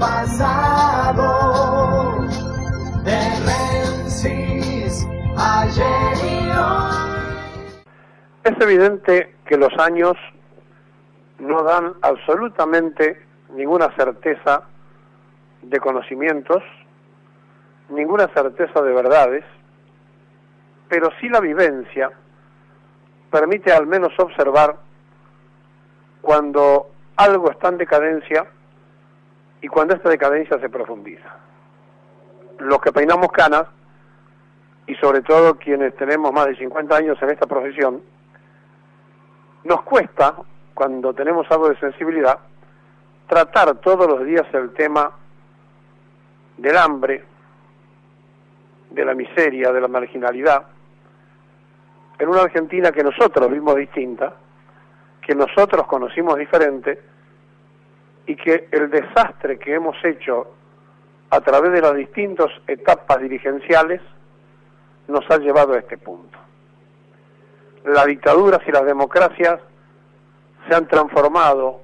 pasado, de Menzies, ayer y hoy. Es evidente que los años no dan absolutamente ninguna certeza de conocimientos, ninguna certeza de verdades, pero sí la vivencia permite al menos observar cuando algo está en decadencia y cuando esta decadencia se profundiza. Los que peinamos canas, y sobre todo quienes tenemos más de 50 años en esta profesión, nos cuesta, cuando tenemos algo de sensibilidad, tratar todos los días el tema del hambre, de la miseria, de la marginalidad, en una Argentina que nosotros vimos distinta, que nosotros conocimos diferente, y que el desastre que hemos hecho a través de las distintas etapas dirigenciales nos ha llevado a este punto. Las dictaduras y las democracias se han transformado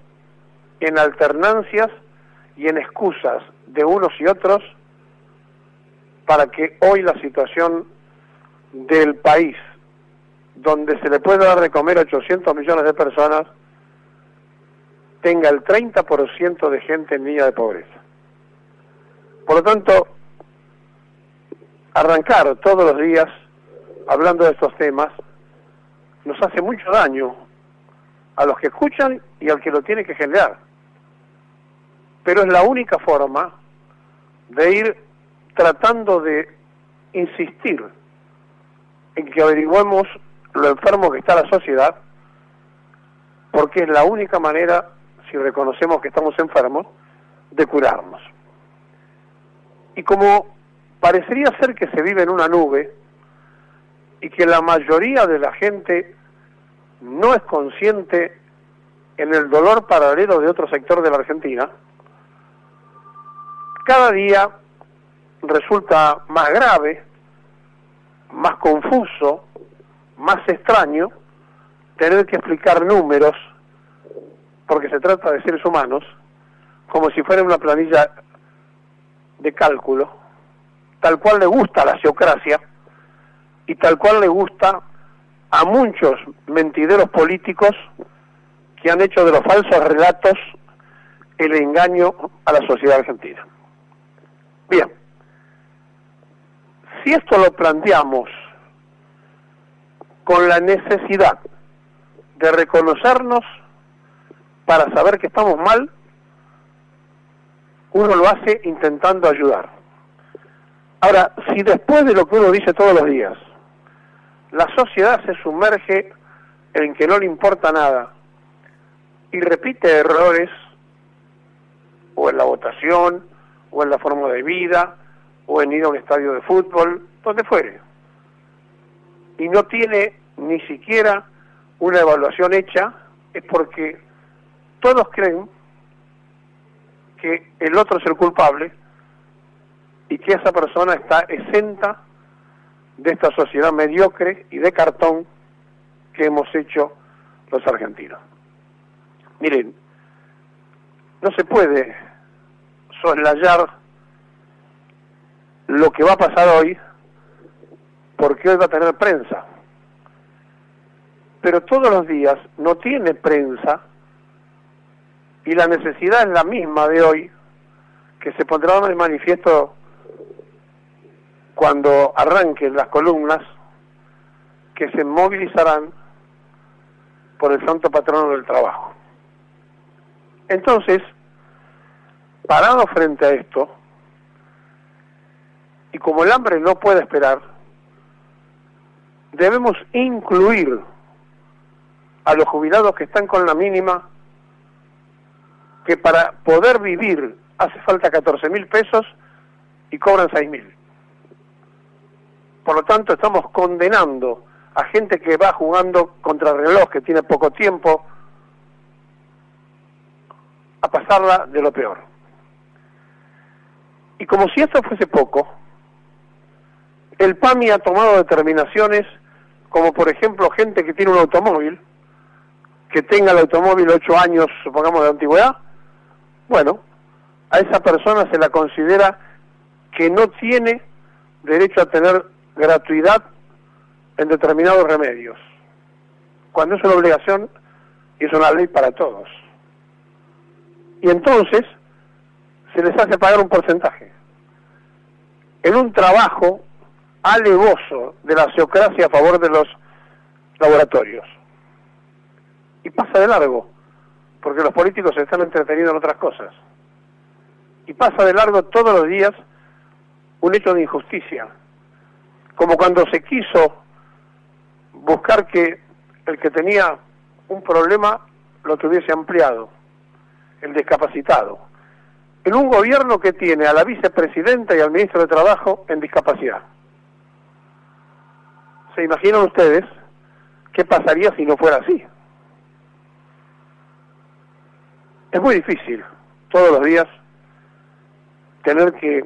en alternancias y en excusas de unos y otros para que hoy la situación del país, donde se le puede dar de comer a 800 millones de personas, tenga el 30% de gente en línea de pobreza. Por lo tanto, arrancar todos los días hablando de estos temas nos hace mucho daño a los que escuchan y al que lo tiene que generar. Pero es la única forma de ir tratando de insistir en que averigüemos lo enfermo que está la sociedad, porque es la única manera, si reconocemos que estamos enfermos, de curarnos. Y como parecería ser que se vive en una nube y que la mayoría de la gente no es consciente en el dolor paralelo de otro sector de la Argentina, cada día resulta más grave, más confuso, más extraño tener que explicar números, porque se trata de seres humanos, como si fuera una planilla de cálculo, tal cual le gusta a la geocracia y tal cual le gusta a muchos mentideros políticos que han hecho de los falsos relatos el engaño a la sociedad argentina. Bien, si esto lo planteamos con la necesidad de reconocernos para saber que estamos mal, uno lo hace intentando ayudar. Ahora, si después de lo que uno dice todos los días, la sociedad se sumerge en que no le importa nada y repite errores, o en la votación, o en la forma de vida, o en ir a un estadio de fútbol, donde fuere, y no tiene ni siquiera una evaluación hecha, es porque todos creen que el otro es el culpable y que esa persona está exenta de esta sociedad mediocre y de cartón que hemos hecho los argentinos. Miren, no se puede soslayar lo que va a pasar hoy, porque hoy va a tener prensa, pero todos los días no tiene prensa, y la necesidad es la misma de hoy, que se pondrá de manifiesto cuando arranquen las columnas, que se movilizarán por el santo patrono del trabajo. Entonces, parado frente a esto, y como el hambre no puede esperar, debemos incluir a los jubilados que están con la mínima, que para poder vivir hace falta 14.000 pesos y cobran 6.000. Por lo tanto, estamos condenando a gente que va jugando contra el reloj, que tiene poco tiempo, a pasarla de lo peor. Y como si esto fuese poco, el PAMI ha tomado determinaciones, como por ejemplo gente que tiene un automóvil, que tenga el automóvil 8 años, supongamos, de antigüedad. Bueno, a esa persona se la considera que no tiene derecho a tener gratuidad en determinados remedios, cuando es una obligación y es una ley para todos. Y entonces se les hace pagar un porcentaje. En un trabajo alevoso de la sociocracia a favor de los laboratorios. Y pasa de largo, porque los políticos se están entreteniendo en otras cosas. Y pasa de largo todos los días un hecho de injusticia, como cuando se quiso buscar que el que tenía un problema lo tuviese ampliado, el discapacitado, en un gobierno que tiene a la vicepresidenta y al ministro de Trabajo en discapacidad. ¿Se imaginan ustedes qué pasaría si no fuera así? Es muy difícil todos los días tener que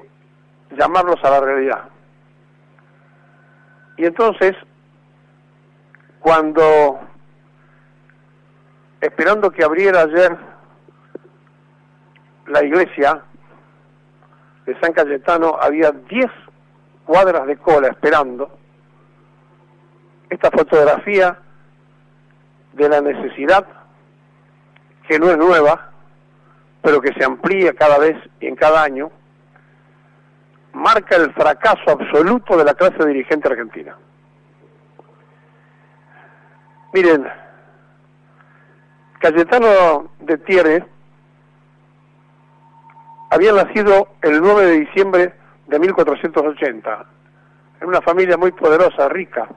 llamarlos a la realidad. Y entonces, cuando, esperando que abriera ayer la iglesia de San Cayetano, había 10 cuadras de cola esperando, esta fotografía de la necesidad, que no es nueva, pero que se amplía cada vez y en cada año, marca el fracaso absoluto de la clase dirigente argentina. Miren, Cayetano de Thierry había nacido el 9 de diciembre de 1480, en una familia muy poderosa, rica,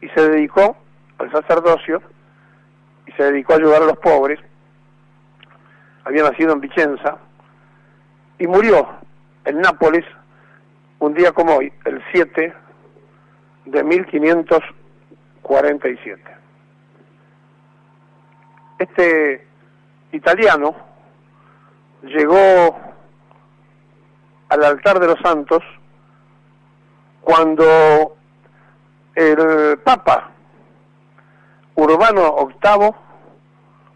y se dedicó al sacerdocio, y se dedicó a ayudar a los pobres. Había nacido en Vicenza, y murió en Nápoles, un día como hoy, el 7 de 1547. Este italiano llegó al altar de los santos cuando el Papa Urbano VIII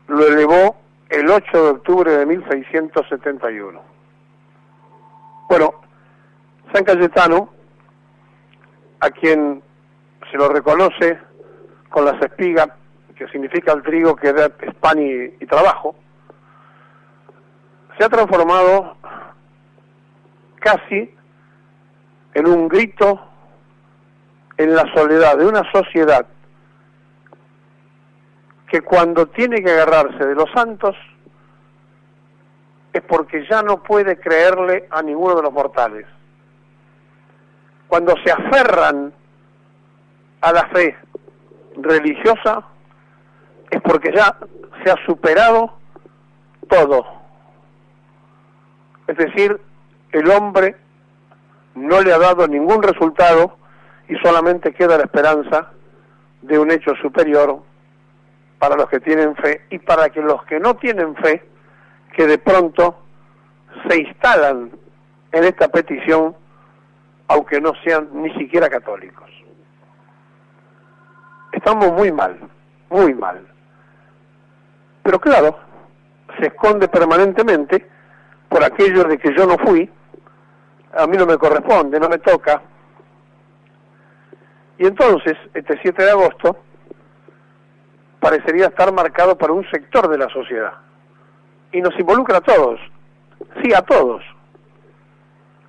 lo elevó el 8 de octubre de 1671. Bueno, San Cayetano, a quien se lo reconoce con las espigas, que significa el trigo que da pan y trabajo, se ha transformado casi en un grito en la soledad de una sociedad que cuando tiene que agarrarse de los santos es porque ya no puede creerle a ninguno de los mortales. Cuando se aferran a la fe religiosa es porque ya se ha superado todo. Es decir, el hombre no le ha dado ningún resultado y solamente queda la esperanza de un hecho superior para los que tienen fe y para que los que no tienen fe, que de pronto se instalan en esta petición, aunque no sean ni siquiera católicos. Estamos muy mal, muy mal. Pero claro, se esconde permanentemente por aquello de que yo no fui, a mí no me corresponde, no me toca. Y entonces, este 7 de agosto, parecería estar marcado por un sector de la sociedad. Y nos involucra a todos, sí, a todos.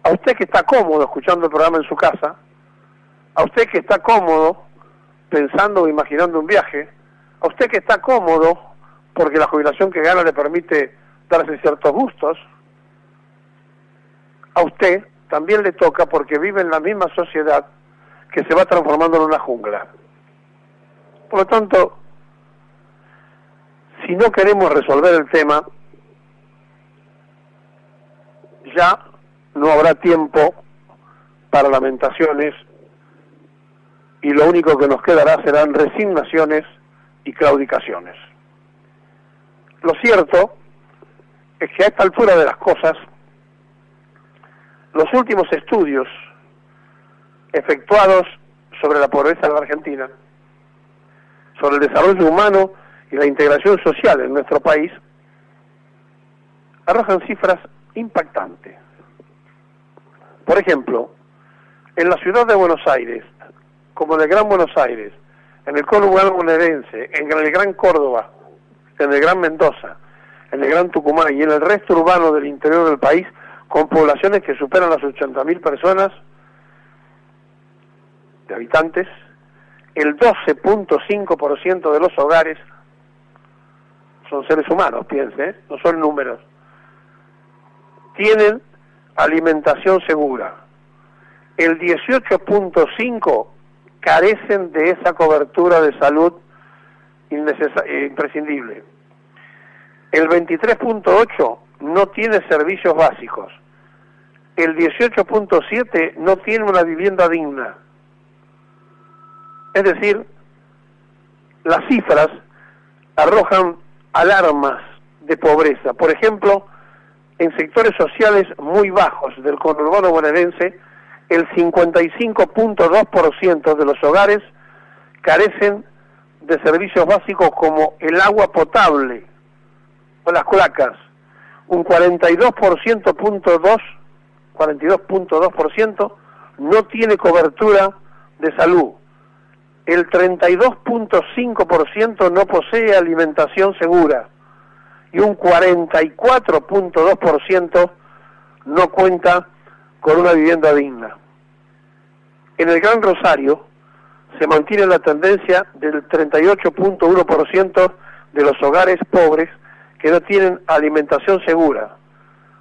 A usted que está cómodo escuchando el programa en su casa, a usted que está cómodo pensando o imaginando un viaje, a usted que está cómodo porque la jubilación que gana le permite darse ciertos gustos, a usted también le toca porque vive en la misma sociedad que se va transformando en una jungla. Por lo tanto, si no queremos resolver el tema, ya no habrá tiempo para lamentaciones y lo único que nos quedará serán resignaciones y claudicaciones. Lo cierto es que a esta altura de las cosas, los últimos estudios efectuados sobre la pobreza en la Argentina, sobre el desarrollo humano y la integración social en nuestro país, arrojan cifras impactante. Por ejemplo, en la ciudad de Buenos Aires, como en el Gran Buenos Aires, en el conurbano bonaerense, en el Gran Córdoba, en el Gran Mendoza, en el Gran Tucumán y en el resto urbano del interior del país, con poblaciones que superan las 80.000 personas de habitantes, el 12.5% de los hogares son seres humanos, piense, no son números, tienen alimentación segura. El 18.5% carecen de esa cobertura de salud imprescindible. El 23.8% no tiene servicios básicos. El 18.7% no tiene una vivienda digna. Es decir, las cifras arrojan alarmas de pobreza. Por ejemplo, en sectores sociales muy bajos del conurbano bonaerense, el 55.2% de los hogares carecen de servicios básicos como el agua potable o las cloacas. Un 42.2% no tiene cobertura de salud. El 32.5% no posee alimentación segura y un 44.2% no cuenta con una vivienda digna. En el Gran Rosario se mantiene la tendencia del 38.1% de los hogares pobres que no tienen alimentación segura.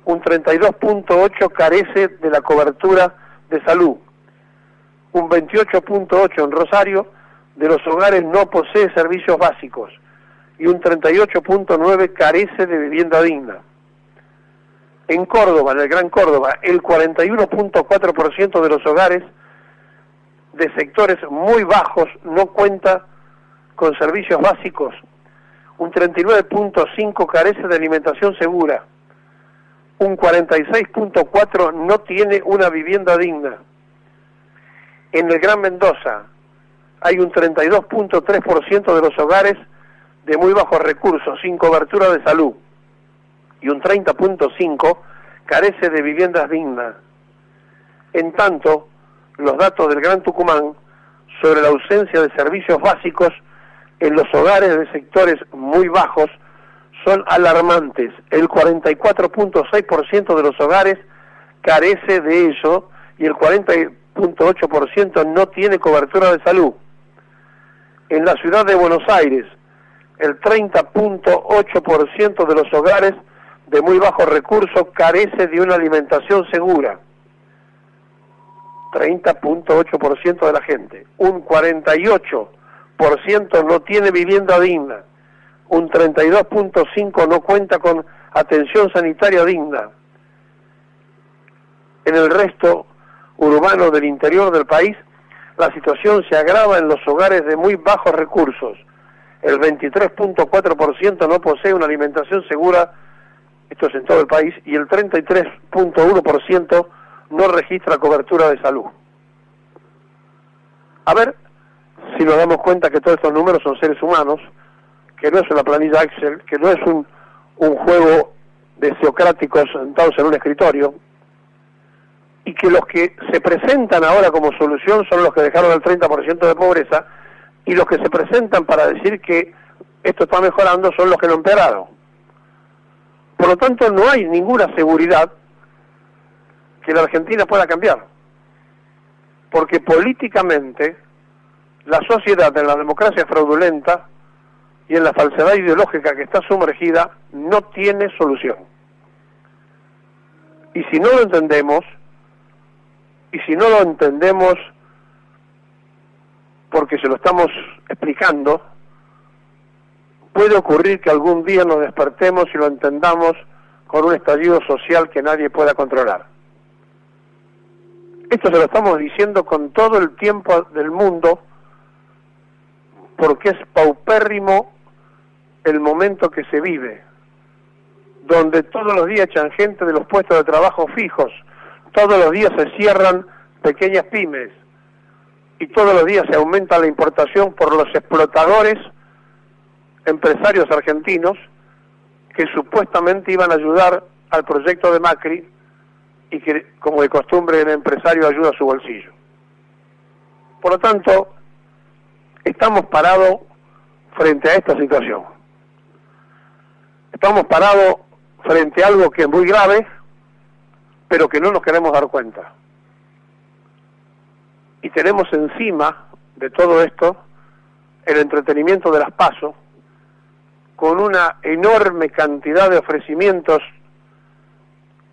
Un 32.8% carece de la cobertura de salud. Un 28.8% en Rosario de los hogares no posee servicios básicos y un 38.9% carece de vivienda digna. En Córdoba, en el Gran Córdoba, el 41.4% de los hogares de sectores muy bajos no cuenta con servicios básicos. Un 39.5% carece de alimentación segura. Un 46.4% no tiene una vivienda digna. En el Gran Mendoza hay un 32.3% de los hogares de muy bajos recursos, sin cobertura de salud, y un 30.5% carece de viviendas dignas. En tanto, los datos del Gran Tucumán sobre la ausencia de servicios básicos en los hogares de sectores muy bajos son alarmantes. El 44.6% de los hogares carece de ello y el 40.8% no tiene cobertura de salud. En la ciudad de Buenos Aires, el 30.8% de los hogares de muy bajos recursos carece de una alimentación segura. 30.8% de la gente. Un 48% no tiene vivienda digna. Un 32.5% no cuenta con atención sanitaria digna. En el resto urbano del interior del país, la situación se agrava en los hogares de muy bajos recursos. El 23.4% no posee una alimentación segura, esto es en todo el país, y el 33.1% no registra cobertura de salud. A ver si nos damos cuenta que todos estos números son seres humanos, que no es una planilla Excel, que no es un juego de teocráticos sentados en un escritorio, y que los que se presentan ahora como solución son los que dejaron el 30% de pobreza, y los que se presentan para decir que esto está mejorando son los que lo empeoraron. Por lo tanto, no hay ninguna seguridad que la Argentina pueda cambiar, porque políticamente la sociedad en la democracia fraudulenta y en la falsedad ideológica que está sumergida no tiene solución. Y si no lo entendemos, porque se lo estamos explicando, puede ocurrir que algún día nos despertemos y lo entendamos con un estallido social que nadie pueda controlar. Esto se lo estamos diciendo con todo el tiempo del mundo, porque es paupérrimo el momento que se vive, donde todos los días echan gente de los puestos de trabajo fijos, todos los días se cierran pequeñas pymes, y todos los días se aumenta la importación por los explotadores empresarios argentinos que supuestamente iban a ayudar al proyecto de Macri y que, como de costumbre, el empresario ayuda a su bolsillo. Por lo tanto, estamos parados frente a esta situación. Estamos parados frente a algo que es muy grave, pero que no nos queremos dar cuenta. Y tenemos encima de todo esto el entretenimiento de las PASO, con una enorme cantidad de ofrecimientos,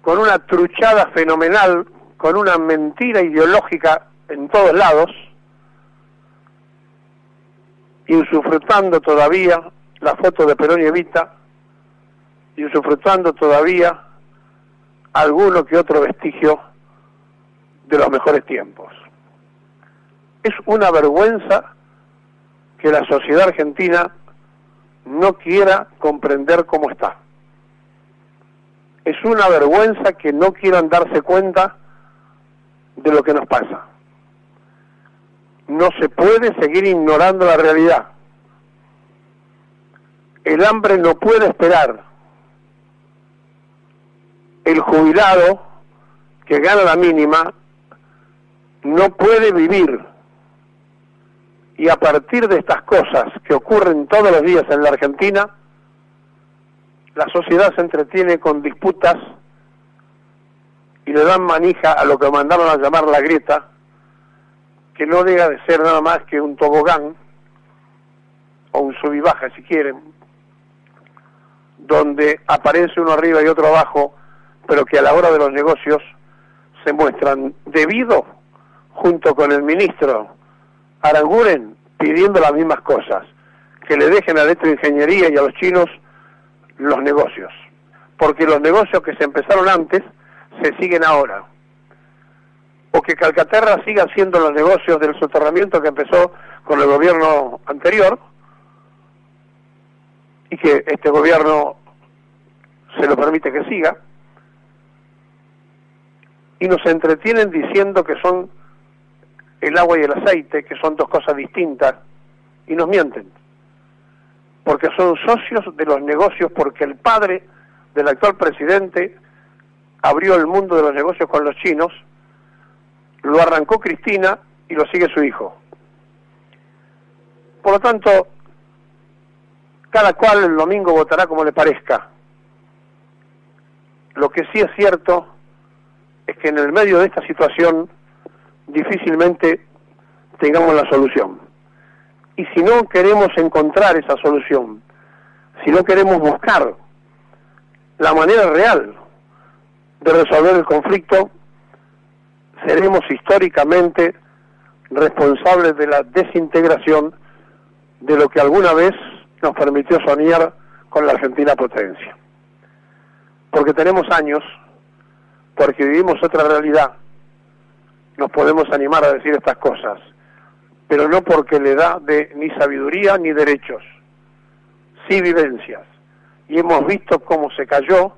con una truchada fenomenal, con una mentira ideológica en todos lados, y usufructando todavía la foto de Perón y Evita, y usufructando todavía alguno que otro vestigio de los mejores tiempos. Es una vergüenza que la sociedad argentina no quiera comprender cómo está. Es una vergüenza que no quieran darse cuenta de lo que nos pasa. No se puede seguir ignorando la realidad. El hambre no puede esperar. El jubilado que gana la mínima no puede vivir. Y a partir de estas cosas que ocurren todos los días en la Argentina, la sociedad se entretiene con disputas y le dan manija a lo que mandaron a llamar la grieta, que no deja de ser nada más que un tobogán, o un sub y baja si quieren, donde aparece uno arriba y otro abajo, pero que a la hora de los negocios se muestran debido, junto con el ministro Aranguren, pidiendo las mismas cosas, que le dejen a Electroingeniería y a los chinos los negocios, porque los negocios que se empezaron antes se siguen ahora, o que Calcaterra siga haciendo los negocios del soterramiento que empezó con el gobierno anterior, y que este gobierno se lo permite que siga, y nos entretienen diciendo que son el agua y el aceite, que son dos cosas distintas, y nos mienten, porque son socios de los negocios, porque el padre del actual presidente abrió el mundo de los negocios con los chinos, lo arrancó Cristina y lo sigue su hijo. Por lo tanto, cada cual el domingo votará como le parezca. Lo que sí es cierto es que en el medio de esta situación difícilmente tengamos la solución. Y si no queremos encontrar esa solución, si no queremos buscar la manera real de resolver el conflicto, seremos históricamente responsables de la desintegración de lo que alguna vez nos permitió soñar con la Argentina potencia. Porque tenemos años, porque vivimos otra realidad, nos podemos animar a decir estas cosas, pero no porque le da de ni sabiduría ni derechos, sí vivencias. Y hemos visto cómo se cayó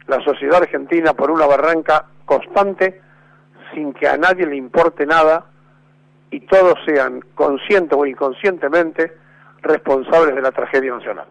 la sociedad argentina por una barranca constante, sin que a nadie le importe nada, y todos sean conscientes o inconscientemente responsables de la tragedia nacional.